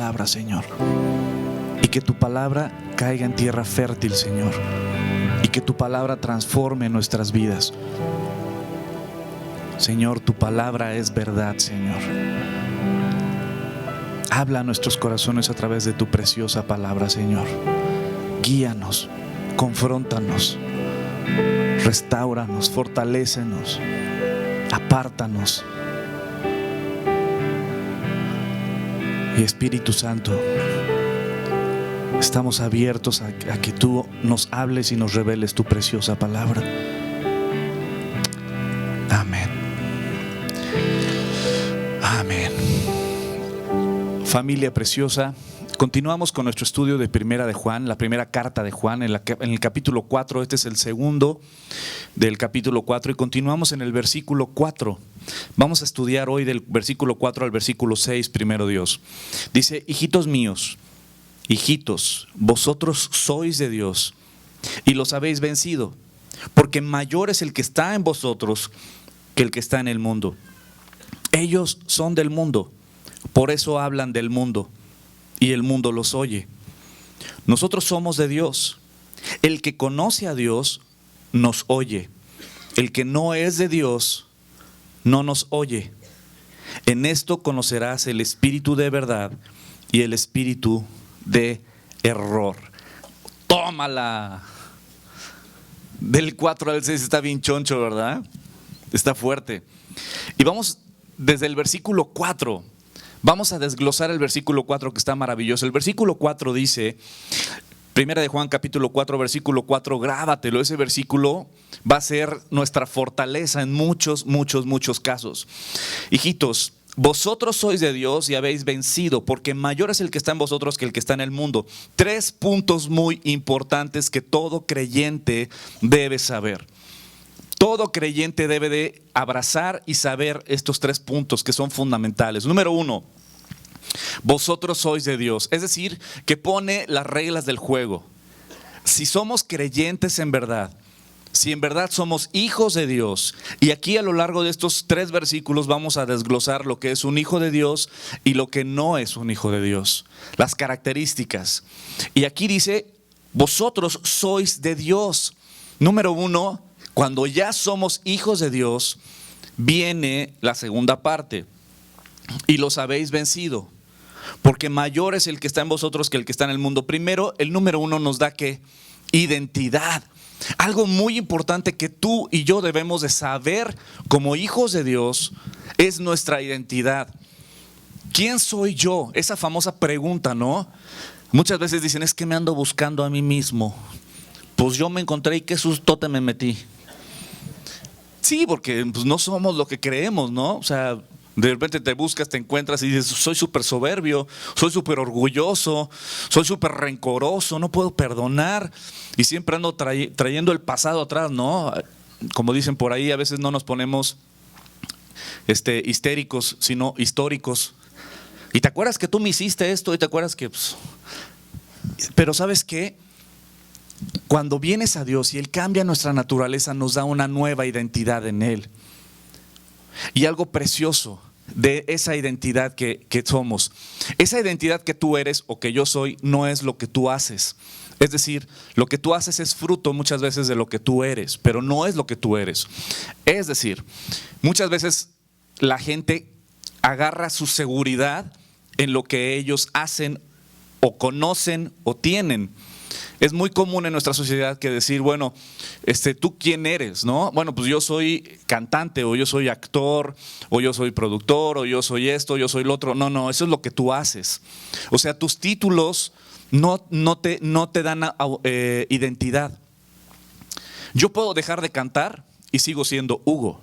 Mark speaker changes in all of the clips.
Speaker 1: palabra, Señor. Y que tu palabra caiga en tierra fértil, Señor. Y que tu palabra transforme nuestras vidas. Señor, tu palabra es verdad, Señor. Habla a nuestros corazones a través de tu preciosa palabra, Señor. Guíanos, confróntanos, restáuranos, fortalécenos, apártanos. Y Espíritu Santo, estamos abiertos a que tú nos hables y nos reveles tu preciosa palabra. Amén. Amén. Familia preciosa, continuamos con nuestro estudio de Primera de Juan, la primera carta de Juan, en el capítulo 4. Este es el segundo del capítulo 4 y continuamos en el versículo 4. Vamos a estudiar hoy del versículo 4 al versículo 6, primero Dios. Dice: hijitos míos, hijitos, vosotros sois de Dios y los habéis vencido, porque mayor es el que está en vosotros que el que está en el mundo. Ellos son del mundo, por eso hablan del mundo y el mundo los oye. Nosotros somos de Dios. El que conoce a Dios nos oye. El que no es de Dios no nos oye. En esto conocerás el espíritu de verdad y el espíritu de error. ¡Tómala! Del 4 al 6 está bien choncho, ¿verdad? Está fuerte. Y vamos desde el versículo 4. Vamos a desglosar el versículo 4, que está maravilloso. El versículo 4 dice, Primera de Juan capítulo 4, versículo 4, grábatelo. Ese versículo va a ser nuestra fortaleza en muchos casos. Hijitos, vosotros sois de Dios y habéis vencido, porque mayor es el que está en vosotros que el que está en el mundo. 3 puntos muy importantes que todo creyente debe saber. Todo creyente debe de abrazar y saber estos 3 puntos que son fundamentales. Número 1, vosotros sois de Dios. Es decir, que pone las reglas del juego. Si somos creyentes en verdad, si en verdad somos hijos de Dios, y aquí a lo largo de estos 3 versículos vamos a desglosar lo que es un hijo de Dios y lo que no es un hijo de Dios, las características. Y aquí dice, vosotros sois de Dios. Número 1, cuando ya somos hijos de Dios, viene la segunda parte. Y los habéis vencido, porque mayor es el que está en vosotros que el que está en el mundo. Primero, el número 1 nos da ¿qué? Identidad. Algo muy importante que tú y yo debemos de saber como hijos de Dios es nuestra identidad. ¿Quién soy yo? Esa famosa pregunta, ¿no? Muchas veces dicen, es que me ando buscando a mí mismo. Pues yo me encontré y qué sustote me metí. Sí, porque pues, no somos lo que creemos, ¿no? O sea, de repente te buscas, te encuentras y dices, soy súper soberbio, soy súper orgulloso, soy súper rencoroso, no puedo perdonar. Y siempre ando trayendo el pasado atrás, ¿no? Como dicen por ahí, a veces no nos ponemos histéricos, sino históricos. Y te acuerdas que tú me hiciste esto y te acuerdas que... Pues, pero ¿sabes qué? Cuando vienes a Dios y Él cambia nuestra naturaleza, nos da una nueva identidad en Él. Y algo precioso de esa identidad que somos. Esa identidad que tú eres o que yo soy no es lo que tú haces. Es decir, lo que tú haces es fruto muchas veces de lo que tú eres, pero no es lo que tú eres. Es decir, muchas veces la gente agarra su seguridad en lo que ellos hacen o conocen o tienen. Es muy común en nuestra sociedad que decir, bueno, ¿tú quién eres? ¿No? Bueno, pues yo soy cantante, o yo soy actor, o yo soy productor, o yo soy esto, yo soy lo otro. No, eso es lo que tú haces. O sea, tus títulos no te dan identidad. Yo puedo dejar de cantar y sigo siendo Hugo.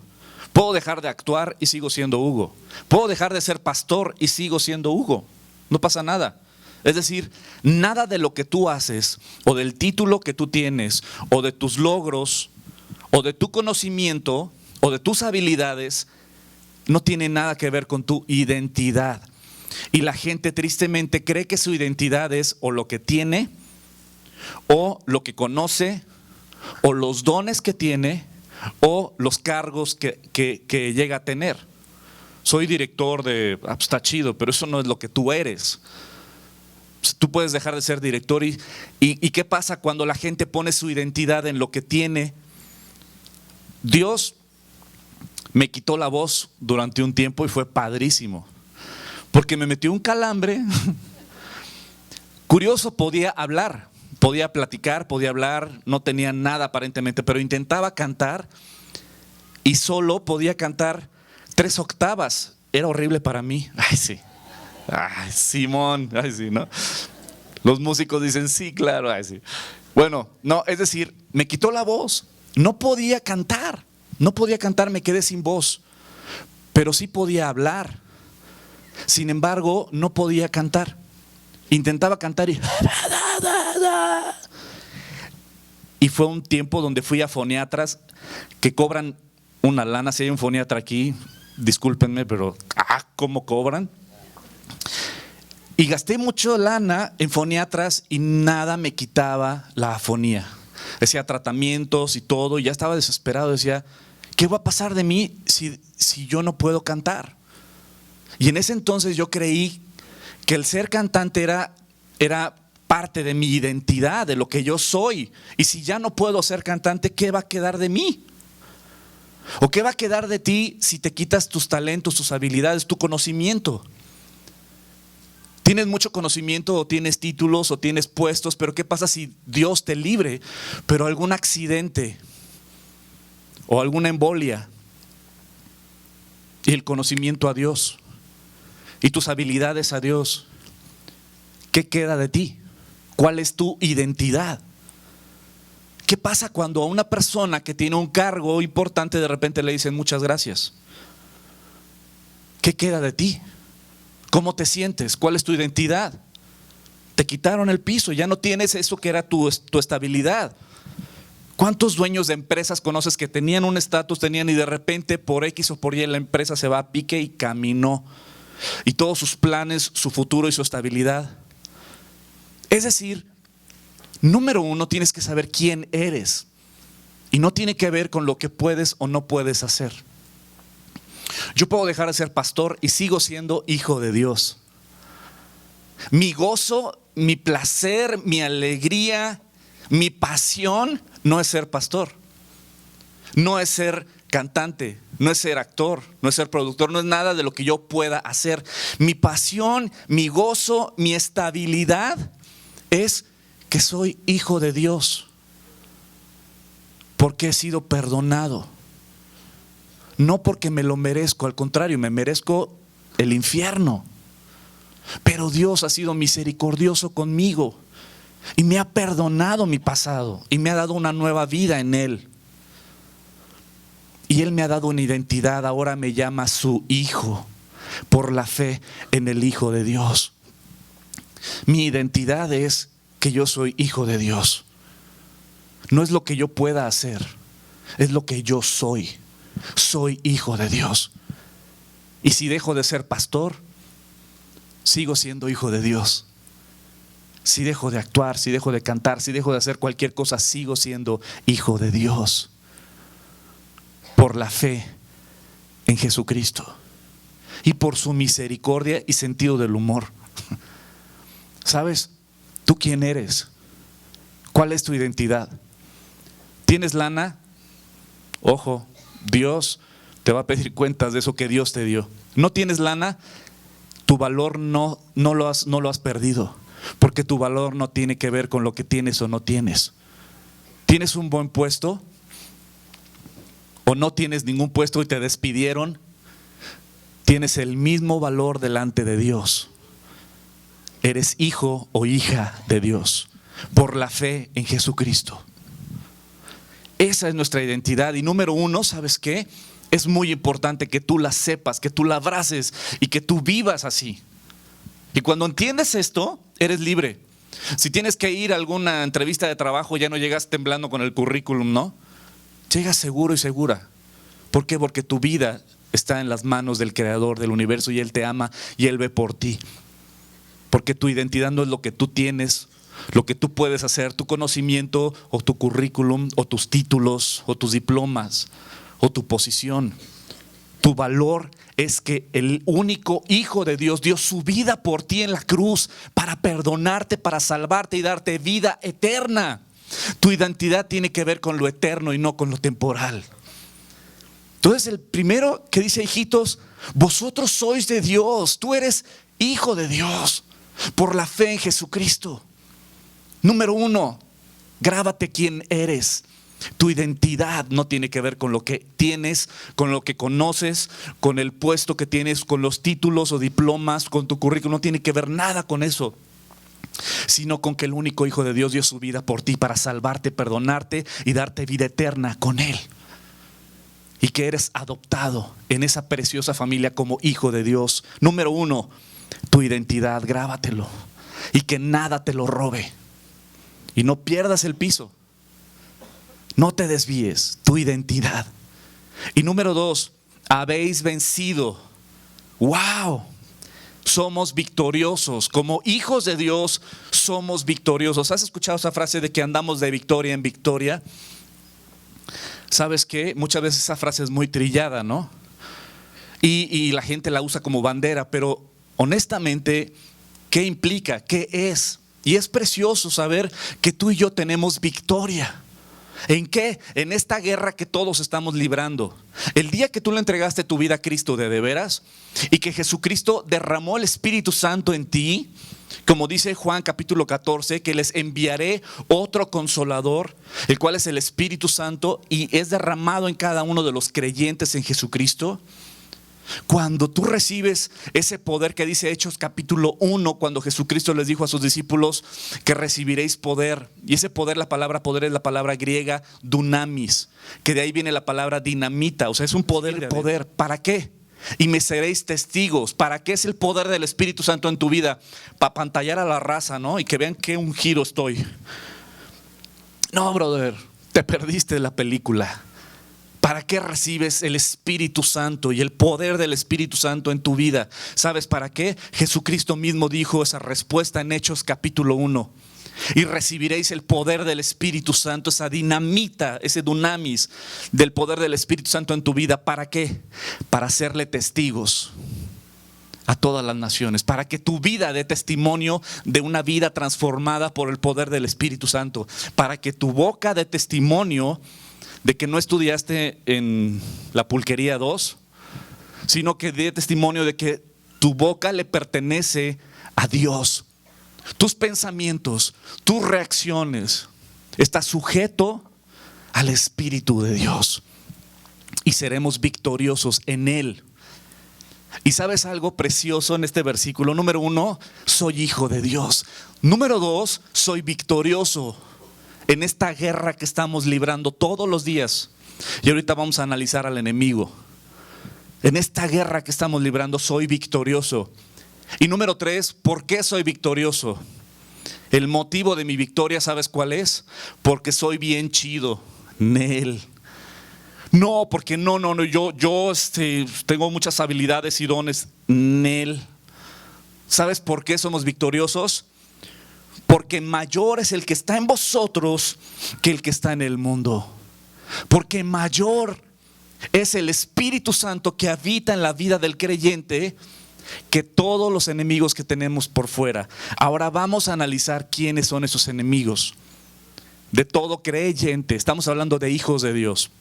Speaker 1: Puedo dejar de actuar y sigo siendo Hugo. Puedo dejar de ser pastor y sigo siendo Hugo. No pasa nada. Es decir, nada de lo que tú haces o del título que tú tienes o de tus logros o de tu conocimiento o de tus habilidades no tiene nada que ver con tu identidad. Y la gente tristemente cree que su identidad es o lo que tiene o lo que conoce o los dones que tiene o los cargos que llega a tener. Soy director de, está chido, pero eso no es lo que tú eres. Tú puedes dejar de ser director y ¿qué pasa cuando la gente pone su identidad en lo que tiene? Dios me quitó la voz durante un tiempo y fue padrísimo, porque me metió un calambre. Curioso, podía hablar, podía platicar, podía hablar, no tenía nada aparentemente, pero intentaba cantar y solo podía cantar 3 octavas. Era horrible para mí. Ay, sí. Ay, Simón. Ay, sí, ¿no? Los músicos dicen sí, claro. Ay, sí. Bueno, no, es decir, me quitó la voz. No podía cantar. No podía cantar, me quedé sin voz. Pero sí podía hablar. Sin embargo, no podía cantar. Intentaba cantar y fue un tiempo donde fui a foniatras que cobran una lana. Si hay un foniatra aquí, discúlpenme, pero ¿cómo cobran? Y gasté mucho lana en foniatras y nada me quitaba la afonía. Decía tratamientos y todo, y ya estaba desesperado. Decía, ¿qué va a pasar de mí si yo no puedo cantar? Y en ese entonces yo creí que el ser cantante era parte de mi identidad, de lo que yo soy. Y si ya no puedo ser cantante, ¿qué va a quedar de mí? ¿O qué va a quedar de ti si te quitas tus talentos, tus habilidades, tu conocimiento? Tienes mucho conocimiento o tienes títulos o tienes puestos, pero ¿qué pasa si Dios te libre, pero algún accidente o alguna embolia y el conocimiento a Dios y tus habilidades a Dios? ¿Qué queda de ti? ¿Cuál es tu identidad? ¿Qué pasa cuando a una persona que tiene un cargo importante de repente le dicen muchas gracias? ¿Qué queda de ti? ¿Cómo te sientes? ¿Cuál es tu identidad? Te quitaron el piso, ya no tienes eso que era tu estabilidad. ¿Cuántos dueños de empresas conoces que tenían un estatus, y de repente por X o por Y la empresa se va a pique y caminó? Y todos sus planes, su futuro y su estabilidad. Es decir, número 1, tienes que saber quién eres. Y no tiene que ver con lo que puedes o no puedes hacer. Yo puedo dejar de ser pastor y sigo siendo hijo de Dios. Mi gozo, mi placer, mi alegría, mi pasión no es ser pastor. No es ser cantante, no es ser actor, no es ser productor, no es nada de lo que yo pueda hacer. Mi pasión, mi gozo, mi estabilidad es que soy hijo de Dios, porque he sido perdonado. No porque me lo merezco, al contrario, me merezco el infierno. Pero Dios ha sido misericordioso conmigo y me ha perdonado mi pasado y me ha dado una nueva vida en Él. Y Él me ha dado una identidad, ahora me llama su hijo por la fe en el Hijo de Dios. Mi identidad es que yo soy hijo de Dios. No es lo que yo pueda hacer, es lo que yo soy. Soy hijo de Dios. Y si dejo de ser pastor, sigo siendo hijo de Dios. Si dejo de actuar, si dejo de cantar, si dejo de hacer cualquier cosa, sigo siendo hijo de Dios. Por la fe en Jesucristo y por su misericordia y sentido del humor. ¿Sabes? ¿Tú quién eres? ¿Cuál es tu identidad? ¿Tienes lana? Ojo, Dios te va a pedir cuentas de eso que Dios te dio. ¿No tienes lana? Tu valor no lo has perdido, porque tu valor no tiene que ver con lo que tienes o no tienes. ¿Tienes un buen puesto? ¿O no tienes ningún puesto y te despidieron? Tienes el mismo valor delante de Dios. Eres hijo o hija de Dios por la fe en Jesucristo. Esa es nuestra identidad. Y número 1, ¿sabes qué? Es muy importante que tú la sepas, que tú la abraces y que tú vivas así. Y cuando entiendes esto, eres libre. Si tienes que ir a alguna entrevista de trabajo, ya no llegas temblando con el currículum, ¿no? Llegas seguro y segura. ¿Por qué? Porque tu vida está en las manos del Creador del universo y Él te ama y Él ve por ti. Porque tu identidad no es lo que tú tienes, lo que tú puedes hacer, tu conocimiento o tu currículum o tus títulos o tus diplomas o tu posición. Tu valor es que el único Hijo de Dios dio su vida por ti en la cruz para perdonarte, para salvarte y darte vida eterna. Tu identidad tiene que ver con lo eterno y no con lo temporal. Entonces el primero que dice: hijitos, vosotros sois de Dios, tú eres hijo de Dios por la fe en Jesucristo. Número uno, grábate quién eres. Tu identidad no tiene que ver con lo que tienes, con lo que conoces, con el puesto que tienes, con los títulos o diplomas, con tu currículum. No tiene que ver nada con eso, sino con que el único Hijo de Dios dio su vida por ti para salvarte, perdonarte y darte vida eterna con Él. Y que eres adoptado en esa preciosa familia como hijo de Dios. Número uno, tu identidad, grábatelo. Y que nada te lo robe. Y no pierdas el piso. No te desvíes, tu identidad. Y número dos, habéis vencido. ¡Wow! Somos victoriosos. Como hijos de Dios somos victoriosos. ¿Has escuchado esa frase de que andamos de victoria en victoria? ¿Sabes qué? Muchas veces esa frase es muy trillada, ¿no? Y la gente la usa como bandera, pero honestamente, ¿qué implica? ¿Qué es? Y es precioso saber que tú y yo tenemos victoria. ¿En qué? En esta guerra que todos estamos librando. El día que tú le entregaste tu vida a Cristo de veras y que Jesucristo derramó el Espíritu Santo en ti, como dice Juan capítulo 14, que les enviaré otro consolador, el cual es el Espíritu Santo, y es derramado en cada uno de los creyentes en Jesucristo. Cuando tú recibes ese poder que dice Hechos capítulo 1, cuando Jesucristo les dijo a sus discípulos que recibiréis poder, y ese poder, la palabra poder es la palabra griega dunamis, que de ahí viene la palabra dinamita, o sea, es un poder. ¿Para qué? Y me seréis testigos. ¿Para qué es el poder del Espíritu Santo en tu vida? Para pantallar a la raza, ¿no? Y que vean qué ungido estoy. No, brother, te perdiste de la película. ¿Para qué recibes el Espíritu Santo y el poder del Espíritu Santo en tu vida? ¿Sabes para qué? Jesucristo mismo dijo esa respuesta en Hechos capítulo 1. Y recibiréis el poder del Espíritu Santo, esa dinamita, ese dunamis del poder del Espíritu Santo en tu vida. ¿Para qué? Para hacerle testigos a todas las naciones, para que tu vida dé testimonio de una vida transformada por el poder del Espíritu Santo, para que tu boca dé testimonio de que no estudiaste en la pulquería 2, sino que dé testimonio de que tu boca le pertenece a Dios. Tus pensamientos, tus reacciones, está sujeto al Espíritu de Dios. Y seremos victoriosos en Él. Y sabes algo precioso en este versículo. Número uno, soy hijo de Dios. Número dos, soy victorioso en esta guerra que estamos librando todos los días. Y ahorita vamos a analizar al enemigo. En esta guerra que estamos librando soy victorioso. Y número tres, ¿por qué soy victorioso? El motivo de mi victoria, ¿sabes cuál es? Porque soy bien chido, Nel. No, porque no, yo tengo muchas habilidades y dones, Nel. ¿Sabes por qué somos victoriosos? Porque mayor es el que está en vosotros que el que está en el mundo. Porque mayor es el Espíritu Santo que habita en la vida del creyente que todos los enemigos que tenemos por fuera. Ahora vamos a analizar quiénes son esos enemigos de todo creyente. Estamos hablando de hijos de Dios.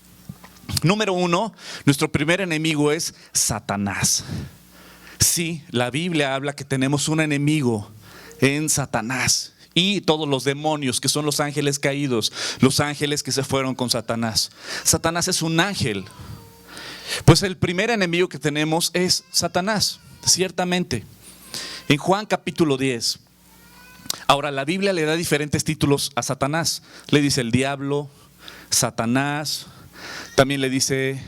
Speaker 1: Número uno, nuestro primer enemigo es Satanás. Sí, la Biblia habla que tenemos un enemigo en Satanás y todos los demonios, que son los ángeles caídos, los ángeles que se fueron con Satanás. Satanás es un ángel. Pues el primer enemigo que tenemos es Satanás, ciertamente. En Juan capítulo 10. Ahora la Biblia le da diferentes títulos a Satanás. Le dice el diablo, Satanás, también le dice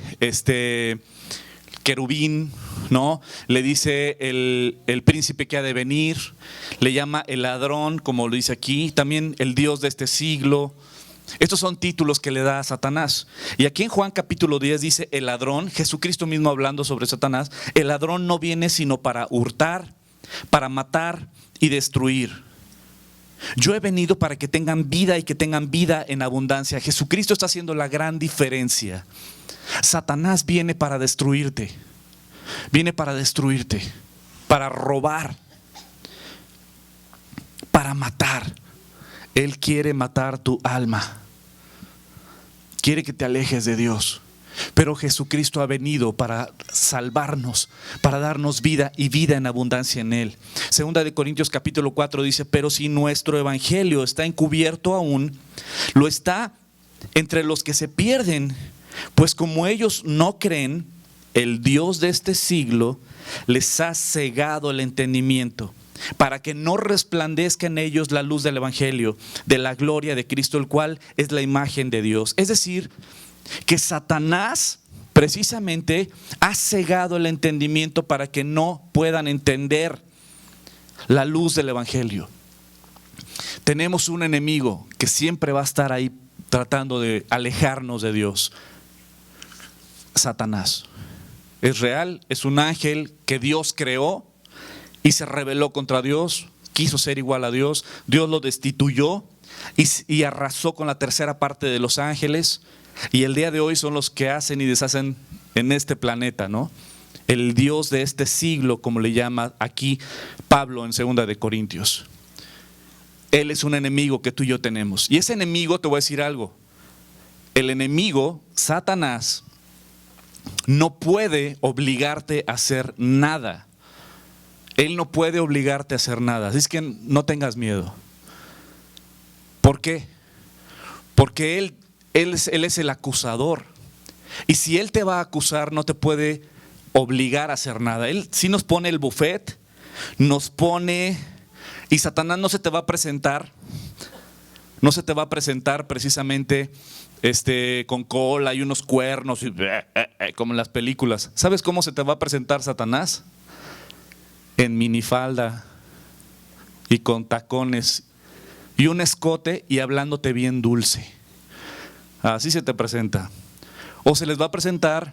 Speaker 1: querubín, ¿no? Le dice el príncipe que ha de venir, le llama el ladrón, como lo dice aquí, también el Dios de este siglo. Estos son títulos que le da a Satanás. Y aquí en Juan capítulo 10 dice el ladrón, Jesucristo mismo hablando sobre Satanás, el ladrón no viene sino para hurtar, para matar y destruir. Yo he venido para que tengan vida y que tengan vida en abundancia. Jesucristo está haciendo la gran diferencia. Satanás viene para destruirte. Viene para destruirte, para robar, para matar. Él quiere matar tu alma. Quiere que te alejes de Dios. Pero Jesucristo ha venido para salvarnos, para darnos vida y vida en abundancia en Él. Segunda de Corintios capítulo 4 dice: pero si nuestro evangelio está encubierto aún, lo está entre los que se pierden, pues como ellos no creen, el Dios de este siglo les ha cegado el entendimiento, para que no resplandezca en ellos la luz del evangelio, de la gloria de Cristo, el cual es la imagen de Dios. Es decir, que Satanás precisamente ha cegado el entendimiento para que no puedan entender la luz del evangelio. Tenemos un enemigo que siempre va a estar ahí tratando de alejarnos de Dios. Satanás es real, es un ángel que Dios creó y se rebeló contra Dios, quiso ser igual a Dios. Dios lo destituyó y arrasó con la tercera parte de los ángeles. Y el día de hoy son los que hacen y deshacen en este planeta, ¿no? El Dios de este siglo, como le llama aquí Pablo en 2 de Corintios. Él es un enemigo que tú y yo tenemos. Y ese enemigo, te voy a decir algo. El enemigo, Satanás, no puede obligarte a hacer nada. Él no puede obligarte a hacer nada. Así es que no tengas miedo. ¿Por qué? Porque Él es el acusador. Y si Él te va a acusar, no te puede obligar a hacer nada. Él sí nos pone el buffet, nos pone... Y Satanás no se te va a presentar. No se te va a presentar precisamente con cola y unos cuernos, como en las películas. ¿Sabes cómo se te va a presentar Satanás? En minifalda y con tacones y un escote y hablándote bien dulce. Así se te presenta. O se les va a presentar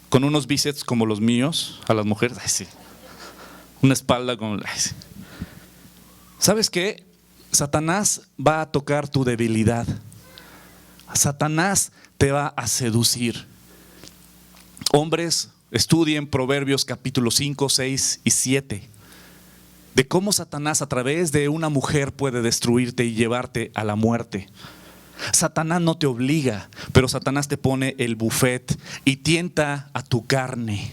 Speaker 1: con unos bíceps como los míos a las mujeres. Ay, sí. Una espalda como... Ay, sí. ¿Sabes qué? Satanás va a tocar tu debilidad. Satanás te va a seducir. Hombres, estudien Proverbios capítulo 5, 6 y 7. De cómo Satanás a través de una mujer puede destruirte y llevarte a la muerte. Satanás no te obliga, pero Satanás te pone el buffet y tienta a tu carne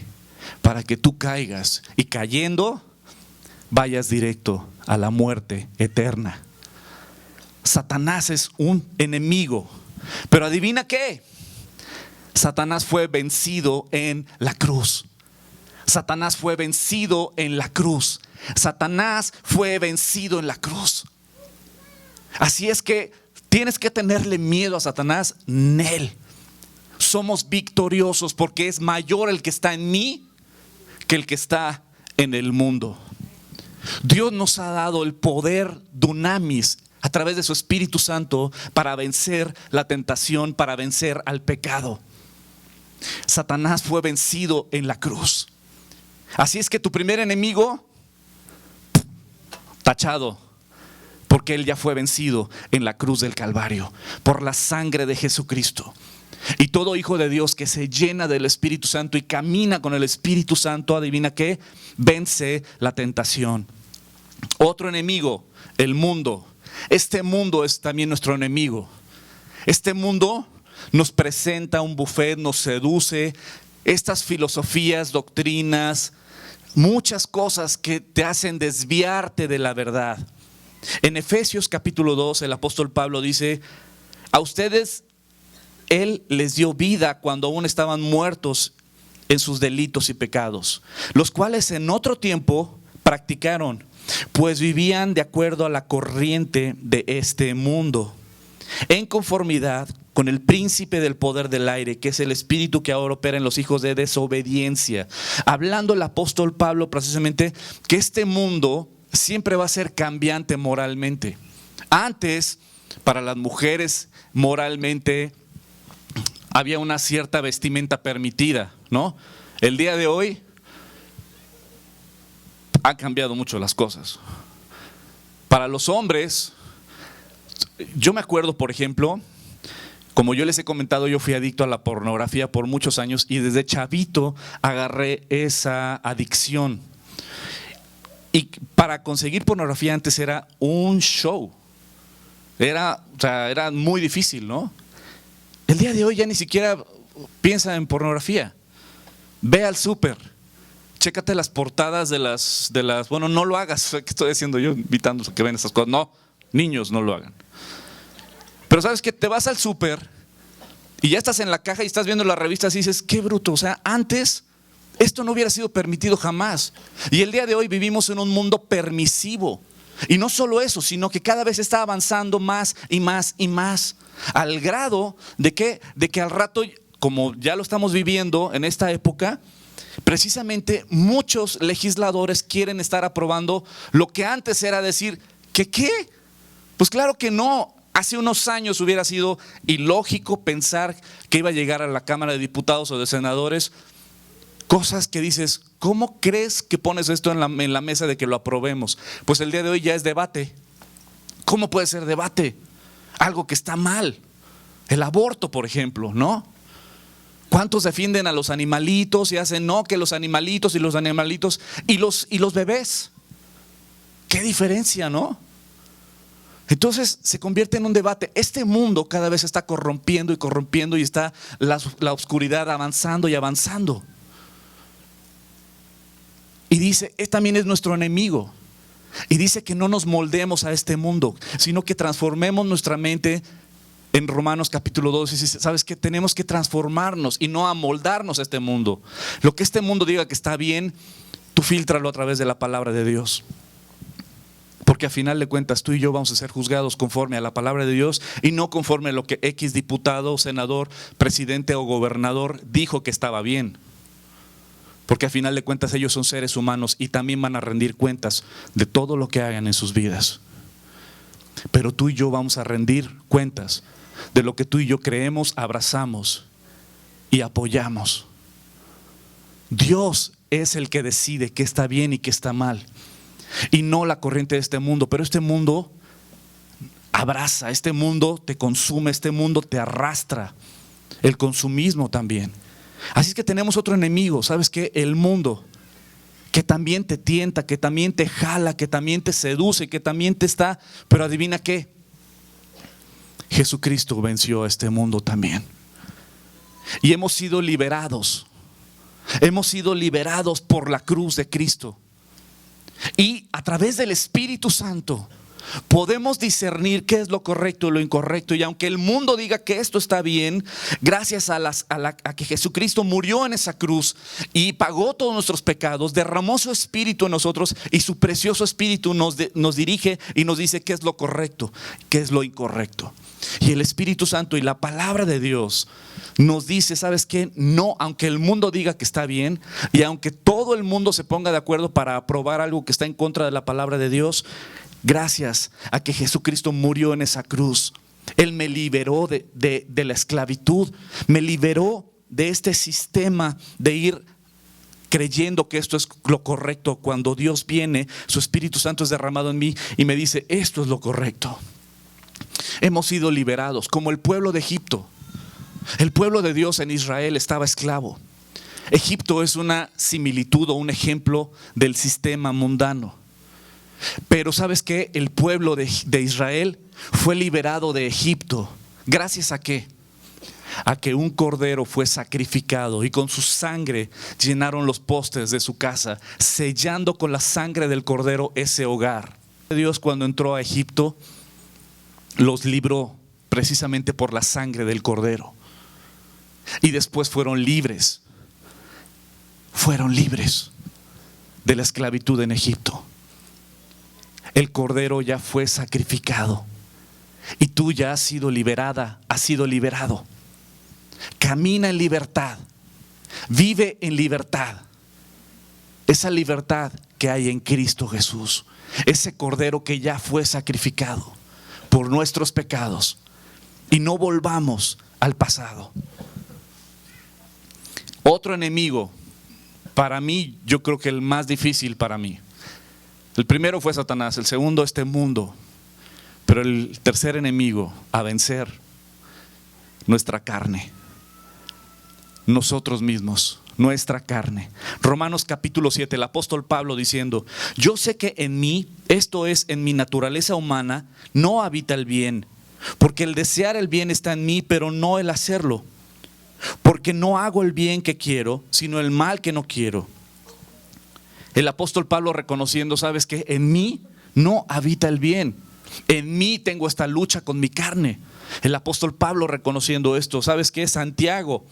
Speaker 1: para que tú caigas y cayendo vayas directo a la muerte eterna. Satanás es un enemigo, pero adivina qué, Satanás fue vencido en la cruz. Satanás fue vencido en la cruz. Satanás fue vencido en la cruz. Así es que tienes que tenerle miedo a Satanás. Nel. Somos victoriosos porque es mayor el que está en mí que el que está en el mundo. Dios nos ha dado el poder dunamis a través de su Espíritu Santo para vencer la tentación, para vencer al pecado. Satanás fue vencido en la cruz. Así es que tu primer enemigo, tachado, porque él ya fue vencido en la cruz del Calvario por la sangre de Jesucristo. Y todo hijo de Dios que se llena del Espíritu Santo y camina con el Espíritu Santo, adivina qué, vence la tentación. Otro enemigo, el mundo. Este mundo es también nuestro enemigo. Este mundo nos presenta un buffet, nos seduce, estas filosofías, doctrinas, muchas cosas que te hacen desviarte de la verdad. En Efesios capítulo 2, el apóstol Pablo dice: a ustedes Él les dio vida cuando aún estaban muertos en sus delitos y pecados, los cuales en otro tiempo practicaron, pues vivían de acuerdo a la corriente de este mundo, en conformidad con el príncipe del poder del aire, que es el espíritu que ahora opera en los hijos de desobediencia. Hablando el apóstol Pablo precisamente que este mundo siempre va a ser cambiante moralmente. Antes, para las mujeres moralmente había una cierta vestimenta permitida, ¿no? El día de hoy han cambiado mucho las cosas. Para los hombres Yo me acuerdo, por ejemplo, como yo les he comentado, yo fui adicto a la pornografía por muchos años y desde chavito agarré esa adicción. Y para conseguir pornografía antes era un show. Era muy difícil, ¿no? El día de hoy ya ni siquiera piensa en pornografía. Ve al súper, chécate las portadas de las, bueno, no lo hagas. ¿Qué estoy haciendo yo invitando a que ven esas cosas? No, niños no lo hagan. Pero sabes que te vas al súper y ya estás en la caja y estás viendo las revistas y dices, qué bruto, o sea, antes esto no hubiera sido permitido jamás. Y el día de hoy vivimos en un mundo permisivo. Y no solo eso, sino que cada vez está avanzando más y más y más. Al grado de que al rato, como ya lo estamos viviendo en esta época, precisamente muchos legisladores quieren estar aprobando lo que antes era decir, ¿qué? Pues claro que no. Hace unos años hubiera sido ilógico pensar que iba a llegar a la Cámara de Diputados o de Senadores cosas que dices, ¿cómo crees que pones esto en la mesa de que lo aprobemos? Pues el día de hoy ya es debate. ¿Cómo puede ser debate? Algo que está mal. El aborto, por ejemplo, ¿no? ¿Cuántos defienden a los animalitos y hacen no, que los animalitos y los animalitos y los bebés? ¿Qué diferencia, no? Entonces se convierte en un debate. Este mundo cada vez se está corrompiendo y está la oscuridad avanzando y avanzando. Y dice, también es nuestro enemigo. Y dice que no nos moldemos a este mundo, sino que transformemos nuestra mente. En Romanos capítulo 2 dice, ¿sabes qué? Tenemos que transformarnos y no amoldarnos a este mundo. Lo que este mundo diga que está bien, tú fíltralo a través de la palabra de Dios. Porque a final de cuentas tú y yo vamos a ser juzgados conforme a la palabra de Dios y no conforme a lo que X diputado, senador, presidente o gobernador dijo que estaba bien. Porque a final de cuentas ellos son seres humanos y también van a rendir cuentas de todo lo que hagan en sus vidas. Pero tú y yo vamos a rendir cuentas de lo que tú y yo creemos, abrazamos y apoyamos. Dios es el que decide qué está bien y qué está mal. Y no la corriente de este mundo. Pero este mundo abraza, este mundo te consume, este mundo te arrastra. El consumismo también. Así es que tenemos otro enemigo, ¿sabes qué? El mundo, que también te tienta, que también te jala, que también te seduce, que también te está. Pero adivina qué, Jesucristo venció a este mundo también. Y hemos sido liberados. Hemos sido liberados por la cruz de Cristo. Y a través del Espíritu Santo podemos discernir qué es lo correcto y lo incorrecto. Y aunque el mundo diga que esto está bien, gracias a que Jesucristo murió en esa cruz y pagó todos nuestros pecados, derramó su Espíritu en nosotros y su precioso Espíritu nos dirige y nos dice qué es lo correcto, qué es lo incorrecto. Y el Espíritu Santo y la palabra de Dios nos dice, ¿sabes qué? No, aunque el mundo diga que está bien y aunque todo el mundo se ponga de acuerdo para aprobar algo que está en contra de la palabra de Dios, gracias a que Jesucristo murió en esa cruz, Él me liberó de la esclavitud, me liberó de este sistema de ir creyendo que esto es lo correcto. Cuando Dios viene, su Espíritu Santo es derramado en mí y me dice, esto es lo correcto. Hemos sido liberados, como el pueblo de Egipto. El pueblo de Dios en Israel estaba esclavo. Egipto es una similitud o un ejemplo del sistema mundano. Pero ¿sabes qué? El pueblo de Israel fue liberado de Egipto. ¿Gracias a qué? A que un cordero fue sacrificado y con su sangre llenaron los postes de su casa, sellando con la sangre del cordero ese hogar. Dios, cuando entró a Egipto, los libró precisamente por la sangre del cordero. Y después fueron libres de la esclavitud en Egipto. El cordero ya fue sacrificado y tú ya has sido liberada, has sido liberado. Camina en libertad, vive en libertad. Esa libertad que hay en Cristo Jesús, ese cordero que ya fue sacrificado por nuestros pecados, y no volvamos al pasado. Otro enemigo, para mí, yo creo que el más difícil para mí. El primero fue Satanás, el segundo este mundo. Pero el tercer enemigo a vencer, nuestra carne, nosotros mismos, nuestra carne. Romanos capítulo 7, el apóstol Pablo diciendo: yo sé que en mí, esto es, en mi naturaleza humana, no habita el bien, porque el desear el bien está en mí, pero no el hacerlo. Porque no hago el bien que quiero, sino el mal que no quiero. El apóstol Pablo reconociendo: ¿sabes qué? En mí no habita el bien. En mí tengo esta lucha con mi carne. El apóstol Pablo reconociendo esto. ¿Sabes qué? Santiago,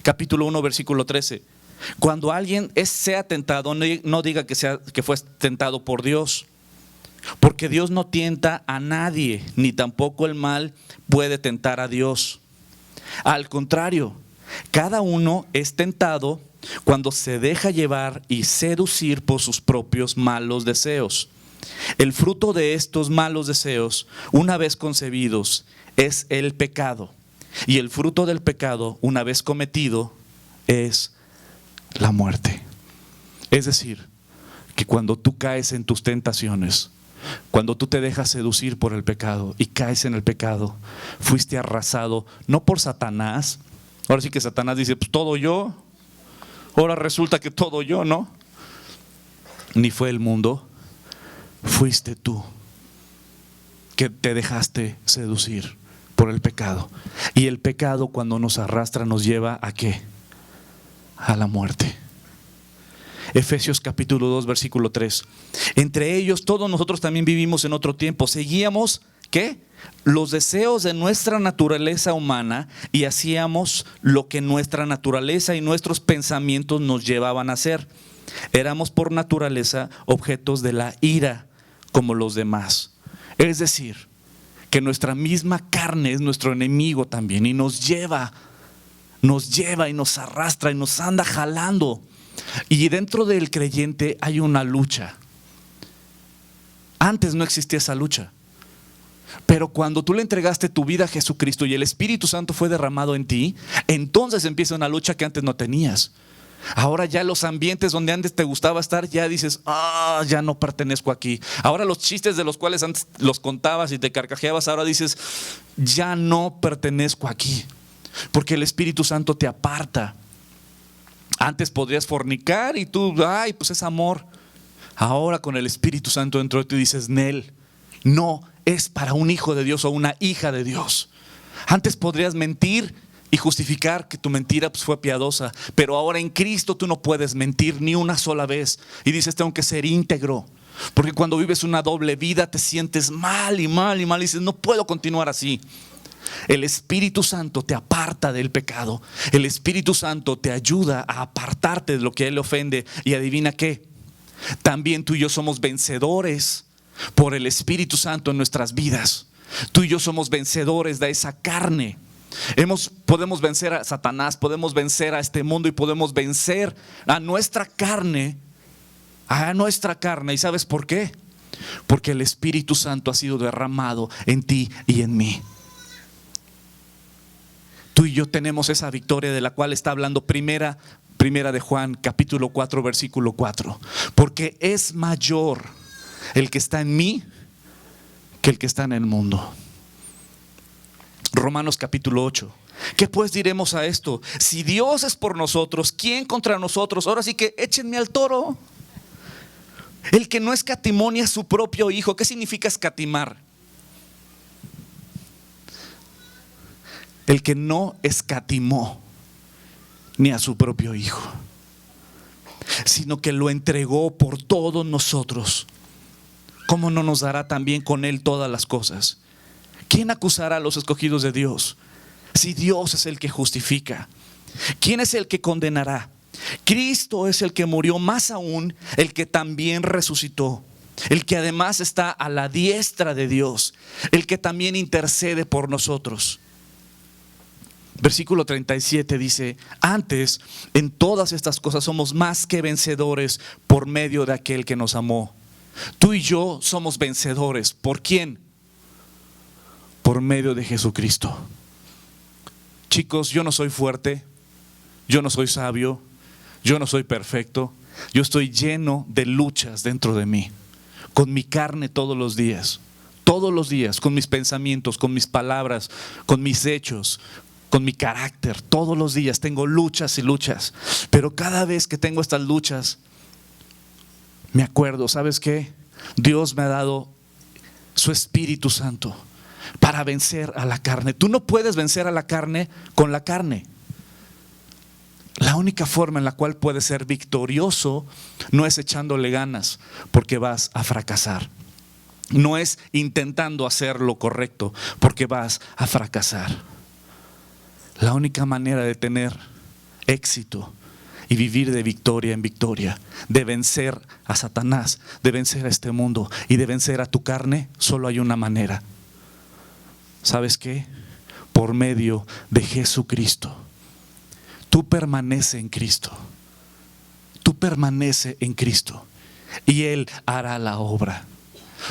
Speaker 1: capítulo 1, versículo 13. Cuando alguien sea tentado, no diga que fue tentado por Dios. Porque Dios no tienta a nadie, ni tampoco el mal puede tentar a Dios. Al contrario, cada uno es tentado cuando se deja llevar y seducir por sus propios malos deseos. El fruto de estos malos deseos, una vez concebidos, es el pecado. Y el fruto del pecado, una vez cometido, es la muerte. Es decir, que cuando tú caes en tus tentaciones, cuando tú te dejas seducir por el pecado y caes en el pecado, fuiste arrasado, no por Satanás. Ahora sí que Satanás dice: pues todo yo. Ahora resulta que todo yo, ¿no? Ni fue el mundo, fuiste tú que te dejaste seducir por el pecado. Y el pecado, cuando nos arrastra, nos lleva ¿a qué? A la muerte. Efesios capítulo 2, versículo 3. Entre ellos todos nosotros también vivimos en otro tiempo. Seguíamos, ¿qué? Los deseos de nuestra naturaleza humana y hacíamos lo que nuestra naturaleza y nuestros pensamientos nos llevaban a hacer. Éramos por naturaleza objetos de la ira como los demás. Es decir, que nuestra misma carne es nuestro enemigo también y nos lleva y nos arrastra y nos anda jalando. Y dentro del creyente hay una lucha. Antes no existía esa lucha, pero cuando tú le entregaste tu vida a Jesucristo y el Espíritu Santo fue derramado en ti, entonces empieza una lucha que antes no tenías. Ahora ya los ambientes donde antes te gustaba estar, ya dices: ya no pertenezco aquí. Ahora los chistes de los cuales antes los contabas y te carcajeabas, ahora dices: ya no pertenezco aquí, porque el Espíritu Santo te aparta. Antes podrías fornicar y tú, pues es amor. Ahora con el Espíritu Santo dentro de ti dices: Nel, no es para un hijo de Dios o una hija de Dios. Antes podrías mentir y justificar que tu mentira pues fue piadosa, pero ahora en Cristo tú no puedes mentir ni una sola vez. Y dices: tengo que ser íntegro, porque cuando vives una doble vida te sientes mal y mal y mal y dices: no puedo continuar así. El Espíritu Santo te aparta del pecado. El Espíritu Santo te ayuda a apartarte de lo que a Él le ofende. Y adivina qué, también tú y yo somos vencedores por el Espíritu Santo en nuestras vidas. Tú y yo somos vencedores de esa carne. Podemos vencer a Satanás, podemos vencer a este mundo y podemos vencer a nuestra carne. ¿Y sabes por qué? Porque el Espíritu Santo ha sido derramado en ti y en mí. Tú y yo tenemos esa victoria de la cual está hablando primera de Juan capítulo 4 versículo 4. Porque es mayor el que está en mí que el que está en el mundo. Romanos capítulo 8. ¿Qué pues diremos a esto? Si Dios es por nosotros, ¿quién contra nosotros? Ahora sí que échenme al toro. El que no escatimó ni a su propio hijo. ¿Qué significa escatimar? El que no escatimó ni a su propio hijo, sino que lo entregó por todos nosotros, ¿cómo no nos dará también con él todas las cosas? ¿Quién acusará a los escogidos de Dios? Si Dios es el que justifica, ¿quién es el que condenará? Cristo es el que murió, más aún el que también resucitó, el que además está a la diestra de Dios, el que también intercede por nosotros. Versículo 37 dice: antes en todas estas cosas somos más que vencedores por medio de aquel que nos amó. Tú y yo somos vencedores. ¿Por quién? Por medio de Jesucristo. Chicos, yo no soy fuerte, yo no soy sabio, yo no soy perfecto. Yo estoy lleno de luchas dentro de mí, con mi carne todos los días. Todos los días, con mis pensamientos, con mis palabras, con mis hechos, con mi carácter. Todos los días tengo luchas y luchas. Pero cada vez que tengo estas luchas, me acuerdo, ¿sabes qué? Dios me ha dado su Espíritu Santo para vencer a la carne. Tú no puedes vencer a la carne con la carne. La única forma en la cual puedes ser victorioso no es echándole ganas, porque vas a fracasar. No es intentando hacer lo correcto, porque vas a fracasar. La única manera de tener éxito y vivir de victoria en victoria, de vencer a Satanás, de vencer a este mundo y de vencer a tu carne, solo hay una manera. ¿Sabes qué? Por medio de Jesucristo. Tú permanece en Cristo. Tú permanece en Cristo y Él hará la obra.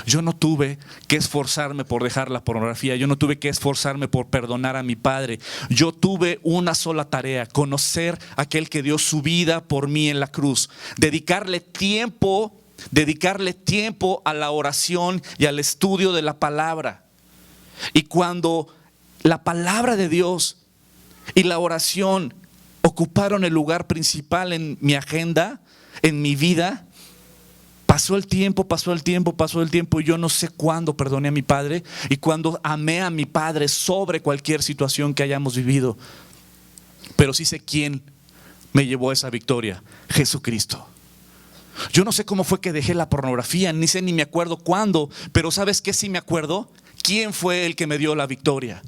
Speaker 1: Yo no tuve que esforzarme por dejar la pornografía. Yo no tuve que esforzarme por perdonar a mi padre. Yo tuve una sola tarea: conocer a aquel que dio su vida por mí en la cruz. Dedicarle tiempo a la oración y al estudio de la palabra. Y cuando la palabra de Dios y la oración ocuparon el lugar principal en mi agenda, en mi vida, pasó el tiempo y yo no sé cuándo perdoné a mi padre y cuándo amé a mi padre sobre cualquier situación que hayamos vivido. Pero sí sé quién me llevó a esa victoria: Jesucristo. Yo no sé cómo fue que dejé la pornografía, ni me acuerdo cuándo, pero ¿sabes qué? Sí me acuerdo quién fue el que me dio la victoria.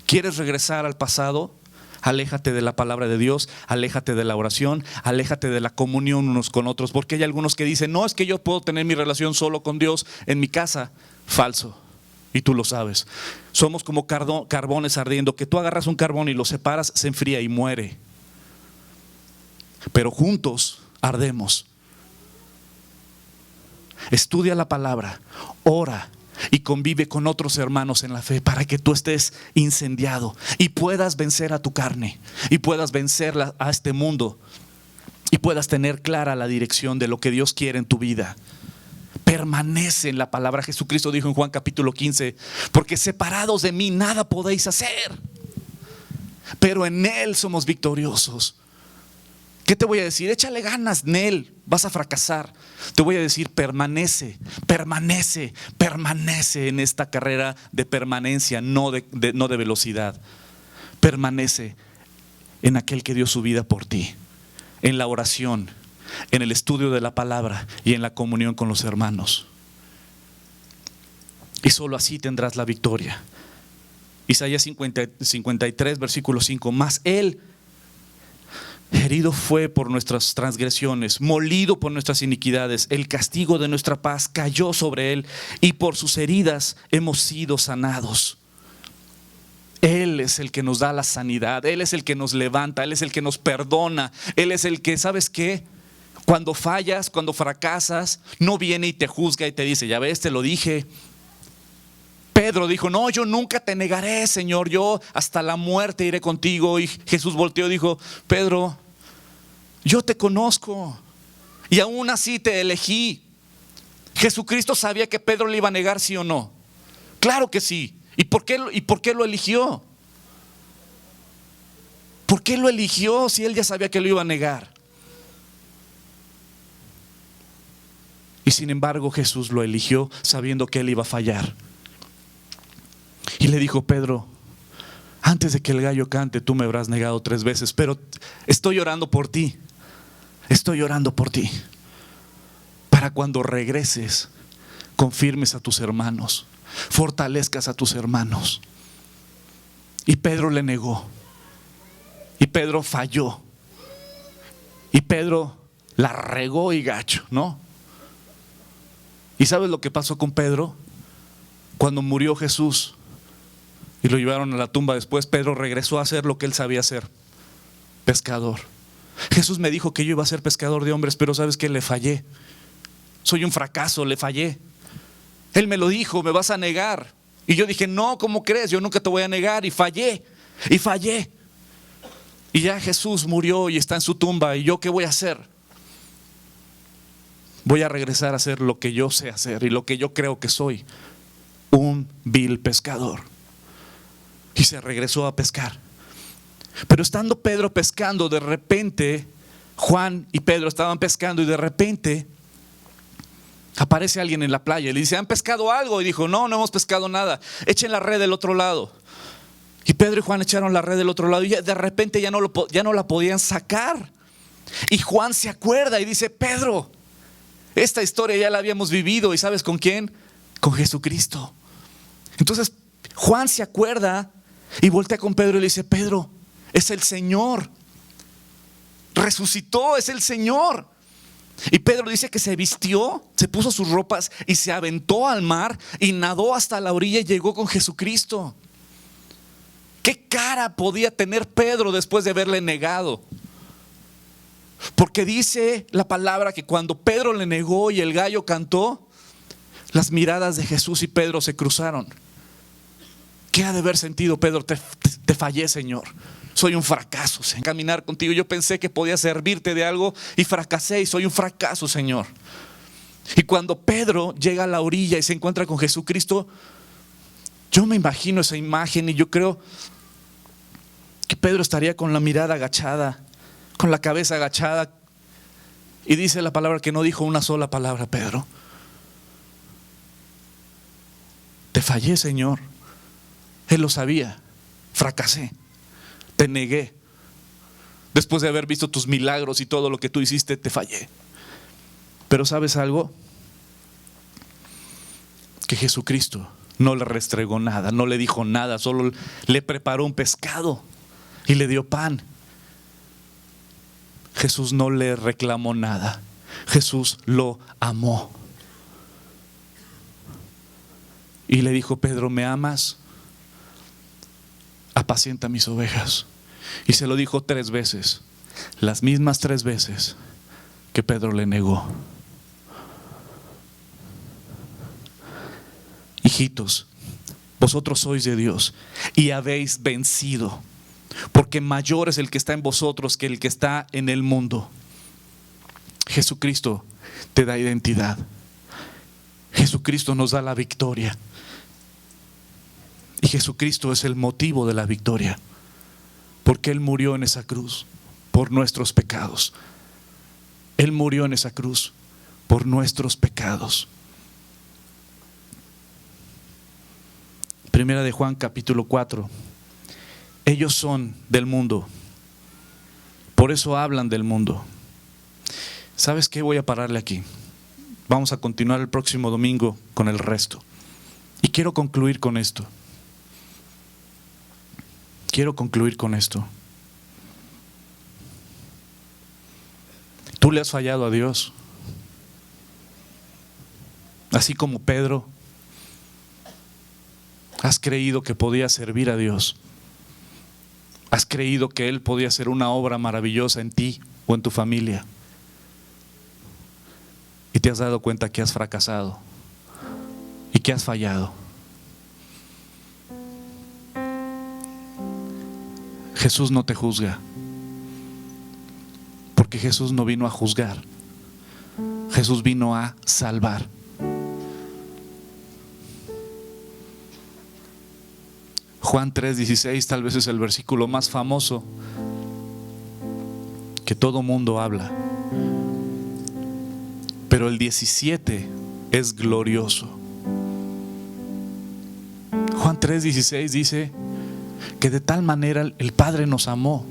Speaker 1: ¿Quieres regresar al pasado? Aléjate de la palabra de Dios, aléjate de la oración, aléjate de la comunión unos con otros, porque hay algunos que dicen: no, es que yo puedo tener mi relación solo con Dios en mi casa. Falso, y tú lo sabes. Somos como carbones ardiendo, que tú agarras un carbón y lo separas, se enfría y muere. Pero juntos ardemos. Estudia la palabra, ora y convive con otros hermanos en la fe para que tú estés incendiado y puedas vencer a tu carne y puedas vencer a este mundo y puedas tener clara la dirección de lo que Dios quiere en tu vida. Permanece en la palabra. Jesucristo dijo en Juan capítulo 15: porque separados de mí nada podéis hacer, pero en Él somos victoriosos. ¿Qué te voy a decir? Échale ganas, en Él vas a fracasar. Te voy a decir: permanece en esta carrera de permanencia, no de velocidad. Permanece en aquel que dio su vida por ti, en la oración, en el estudio de la palabra y en la comunión con los hermanos. Y solo así tendrás la victoria. Isaías 53, versículo 5: mas Él herido fue por nuestras transgresiones, molido por nuestras iniquidades. El castigo de nuestra paz cayó sobre Él, y por sus heridas hemos sido sanados. Él es el que nos da la sanidad. Él es el que nos levanta. Él es el que nos perdona. Él es el que, ¿sabes qué? Cuando fallas, cuando fracasas, no viene y te juzga y te dice: ya ves, te lo dije. Pedro dijo: no, yo nunca te negaré, Señor, yo hasta la muerte iré contigo. Y Jesús volteó y dijo: Pedro, yo te conozco y aún así te elegí. Jesucristo sabía que Pedro le iba a negar, ¿sí o no? Claro que sí. ¿Y por qué lo eligió? ¿Por qué lo eligió si él ya sabía que lo iba a negar? Y sin embargo Jesús lo eligió sabiendo que él iba a fallar. Y le dijo: Pedro, antes de que el gallo cante, tú me habrás negado 3 veces, pero estoy orando por ti. Estoy orando por ti, para cuando regreses, confirmes a tus hermanos, fortalezcas a tus hermanos. Y Pedro le negó. Y Pedro falló. Y Pedro la regó y gacho, ¿no? ¿Y sabes lo que pasó con Pedro? Cuando murió Jesús y lo llevaron a la tumba después, Pedro regresó a hacer lo que él sabía hacer: pescador. Jesús me dijo que yo iba a ser pescador de hombres, pero ¿sabes qué? Le fallé. Soy un fracaso, le fallé. Él me lo dijo: me vas a negar. Y yo dije: no, ¿cómo crees? Yo nunca te voy a negar. Y fallé. Y ya Jesús murió y está en su tumba. ¿Y yo qué voy a hacer? voy a regresar a hacer lo que yo sé hacer y lo que yo creo que soy, un vil pescador. Y se regresó a pescar. Pero estando Pedro pescando, de repente Juan y Pedro estaban pescando y de repente aparece alguien en la playa y le dice: ¿han pescado algo? Y dijo: no hemos pescado nada, echen la red del otro lado. Y Pedro y Juan echaron la red del otro lado y de repente ya no la podían sacar. Y Juan se acuerda y dice: Pedro, esta historia ya la habíamos vivido. ¿Y sabes con quién? Con Jesucristo. Entonces Juan se acuerda y voltea con Pedro y le dice: Pedro, es el Señor, resucitó, es el Señor. Y Pedro dice que se vistió, se puso sus ropas y se aventó al mar y nadó hasta la orilla y llegó con Jesucristo. ¿Qué cara podía tener Pedro después de haberle negado? Porque dice la palabra que cuando Pedro le negó y el gallo cantó, las miradas de Jesús y Pedro se cruzaron. ¿Qué ha de haber sentido Pedro? Te fallé, Señor. Soy un fracaso en caminar contigo. Yo pensé que podía servirte de algo y fracasé y soy un fracaso, Señor. Y cuando Pedro llega a la orilla y se encuentra con Jesucristo, yo me imagino esa imagen y yo creo que Pedro estaría con la mirada agachada, con la cabeza agachada, y dice la palabra que no dijo una sola palabra Pedro. Te fallé, Señor. Él lo sabía. Fracasé. Te negué. Después de haber visto tus milagros y todo lo que tú hiciste, te fallé. Pero ¿sabes algo? Que Jesucristo no le restregó nada, no le dijo nada, solo le preparó un pescado y le dio pan. Jesús no le reclamó nada. Jesús lo amó. Y le dijo: Pedro, ¿me amas? Apacienta mis ovejas. Y se lo dijo 3 veces, las mismas 3 veces que Pedro le negó. Hijitos, vosotros sois de Dios y habéis vencido, porque mayor es el que está en vosotros que el que está en el mundo. Jesucristo te da identidad. Jesucristo nos da la victoria. Y Jesucristo es el motivo de la victoria, porque Él murió en esa cruz por nuestros pecados. Él murió en esa cruz por nuestros pecados. Primera de Juan capítulo 4. Ellos son del mundo, por eso hablan del mundo. ¿Sabes qué? Voy a pararle aquí. Vamos a continuar el próximo domingo con el resto. Y quiero concluir con esto. Tú le has fallado a Dios, así como Pedro. Has creído que podías servir a Dios. Has creído que Él podía hacer una obra maravillosa en ti o en tu familia. Y te has dado cuenta que has fracasado y que has fallado. Jesús no te juzga, porque Jesús no vino a juzgar. Jesús vino a salvar. Juan 3:16 tal vez es el versículo más famoso que todo mundo habla, pero el 17 es glorioso. Juan 3:16 dice que de tal manera el Padre nos amó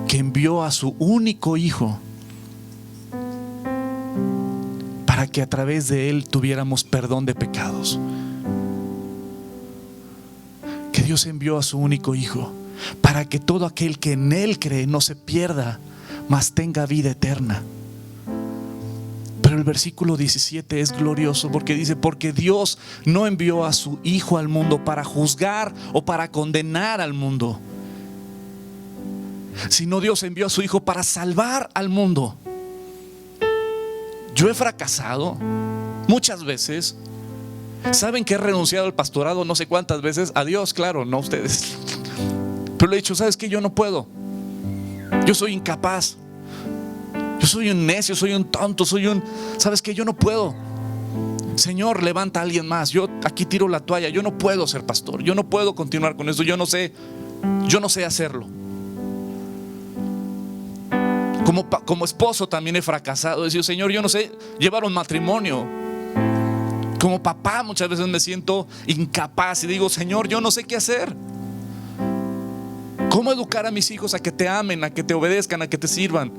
Speaker 1: que envió a su único Hijo para que a través de Él tuviéramos perdón de pecados. Que Dios envió a su único Hijo para que todo aquel que en Él cree no se pierda, mas tenga vida eterna. Pero el versículo 17 es glorioso porque dice: porque Dios no envió a su Hijo al mundo para juzgar o para condenar al mundo, sino Dios envió a su Hijo para salvar al mundo. Yo he fracasado muchas veces. ¿Saben que he renunciado al pastorado no sé cuántas veces? A Dios, claro, no a ustedes. Pero le he dicho: ¿sabes qué? Yo no puedo. Yo soy incapaz. Yo soy un necio, soy un tonto, ¿sabes qué? Yo no puedo. Señor, levanta a alguien más. Yo aquí tiro la toalla. Yo no puedo ser pastor. Yo no puedo continuar con esto. Yo no sé hacerlo. Como esposo también he fracasado. He dicho, Señor, yo no sé llevar un matrimonio. Como papá muchas veces me siento incapaz y digo, Señor, yo no sé qué hacer. ¿Cómo educar a mis hijos a que te amen, a que te obedezcan, a que te sirvan?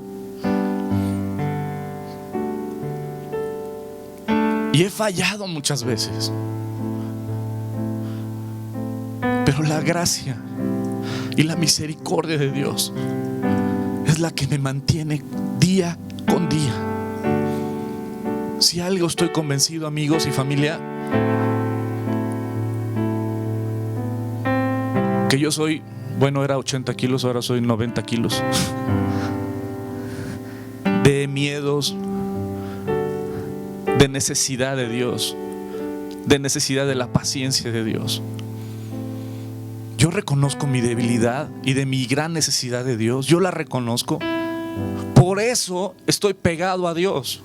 Speaker 1: Y he fallado muchas veces. Pero la gracia y la misericordia de Dios es la que me mantiene día con día. Si algo estoy convencido, amigos y familia, que yo soy, era 80 kilos, ahora soy 90 kilos. De miedos, de necesidad de Dios, de necesidad de la paciencia de Dios. Yo reconozco mi debilidad y de mi gran necesidad de Dios. Yo la reconozco. Por eso estoy pegado a Dios.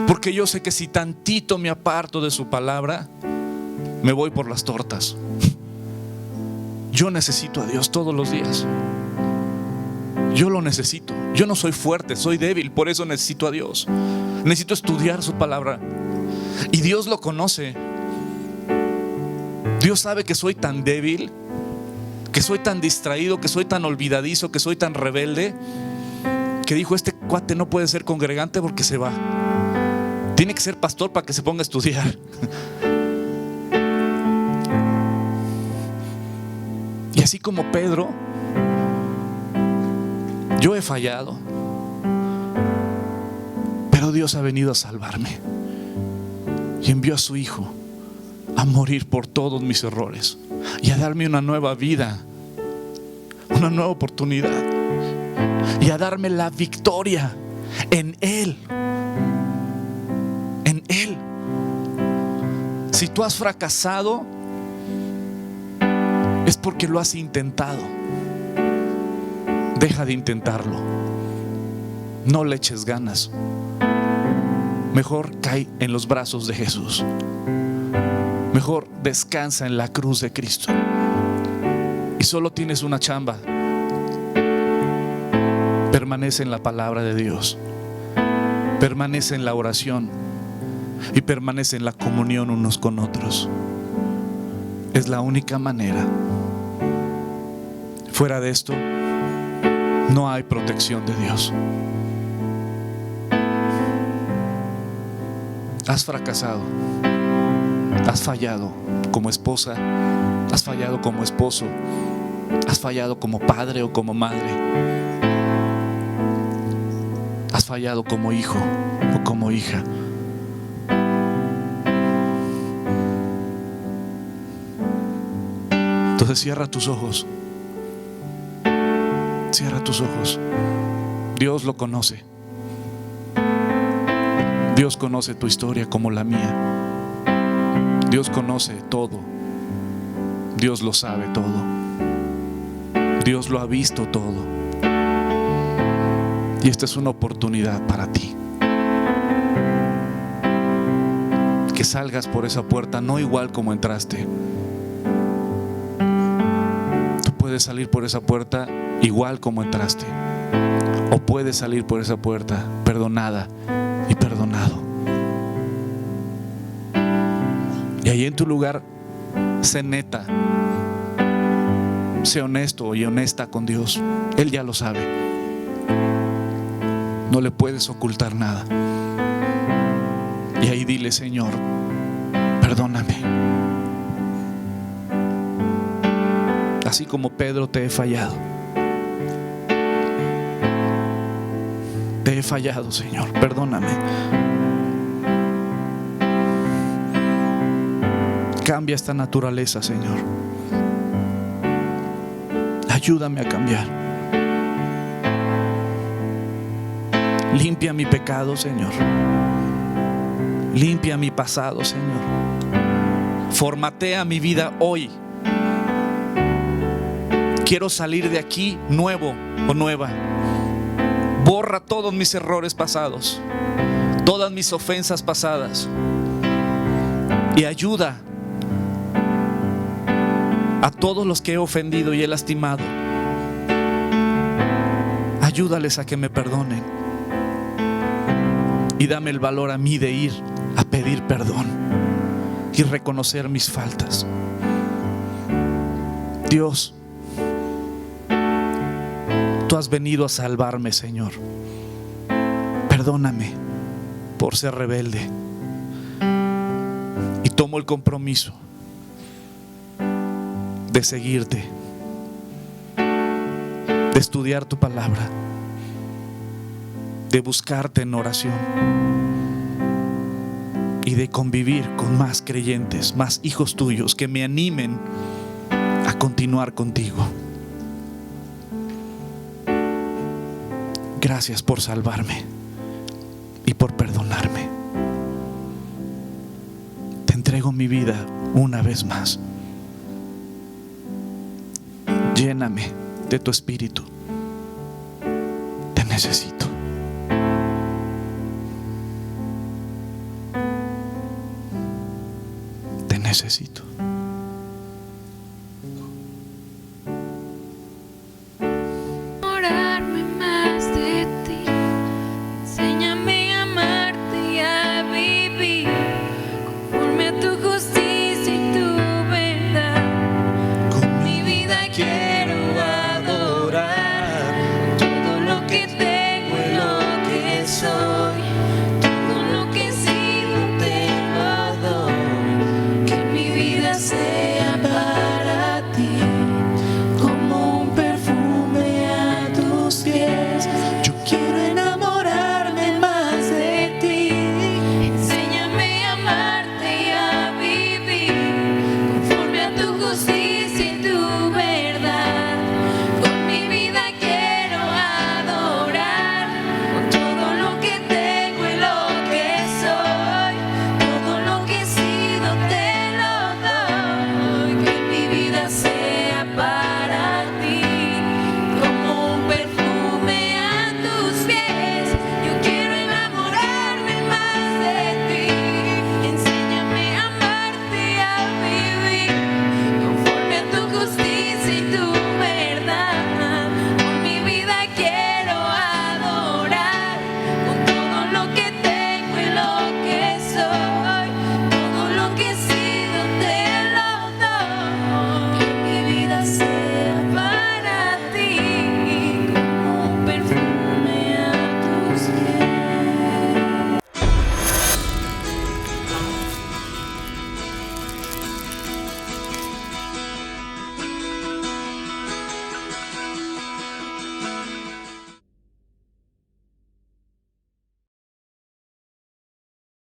Speaker 1: Porque yo sé que si tantito me aparto de su palabra, me voy por las tortas. Yo necesito a Dios todos los días. Yo lo necesito. Yo no soy fuerte, soy débil. Por eso necesito a Dios. Necesito estudiar su palabra. Y Dios lo conoce. Dios sabe que soy tan débil, que soy tan distraído, que soy tan olvidadizo, que soy tan rebelde, que dijo, este cuate no puede ser congregante porque se va. Tiene que ser pastor para que se ponga a estudiar. Y así como Pedro, yo he fallado, pero Dios ha venido a salvarme y envió a su Hijo a morir por todos mis errores y a darme una nueva vida, una nueva oportunidad, y a darme la victoria en Él. En Él. Si tú has fracasado, es porque lo has intentado. Deja de intentarlo. No le eches ganas. Mejor cae en los brazos de Jesús. Mejor descansa en la cruz de Cristo. Y solo tienes una chamba. Permanece en la palabra de Dios. Permanece en la oración. Y permanece en la comunión unos con otros. Es la única manera. Fuera de esto, no hay protección de Dios. Has fracasado. Has fallado como esposa. Has fallado como esposo. Has fallado como padre o como madre. Has fallado como hijo o como hija. Entonces cierra tus ojos. Cierra tus ojos. Dios lo conoce. Dios conoce tu historia como la mía. Dios conoce todo. Dios lo sabe todo. Dios lo ha visto todo. Y esta es una oportunidad para ti. Que salgas por esa puerta no igual como entraste. Tú puedes salir por esa puerta igual como entraste, o puedes salir por esa puerta perdonada y perdonado. Y ahí en tu lugar, sé neta, sé honesto y honesta con Dios. Él ya lo sabe. No le puedes ocultar nada. Y ahí dile, Señor, perdóname. Así como Pedro, te he fallado. Te he fallado, Señor, perdóname. Cambia esta naturaleza, Señor. Ayúdame a cambiar. Limpia mi pecado, Señor. Limpia mi pasado, Señor. Formatea mi vida hoy. Quiero salir de aquí nuevo o nueva. Borra todos mis errores pasados, todas mis ofensas pasadas, y ayuda a todos los que he ofendido y he lastimado. Ayúdales a que me perdonen y dame el valor a mí de ir a pedir perdón y reconocer mis faltas. Dios, tú has venido a salvarme, Señor. Perdóname por ser rebelde, y tomo el compromiso de seguirte, de estudiar tu palabra, de buscarte en oración y de convivir con más creyentes, más hijos tuyos que me animen a continuar contigo. Gracias por salvarme y por perdonarme. Te entrego mi vida una vez más. Lléname de tu espíritu. Te necesito. Te necesito.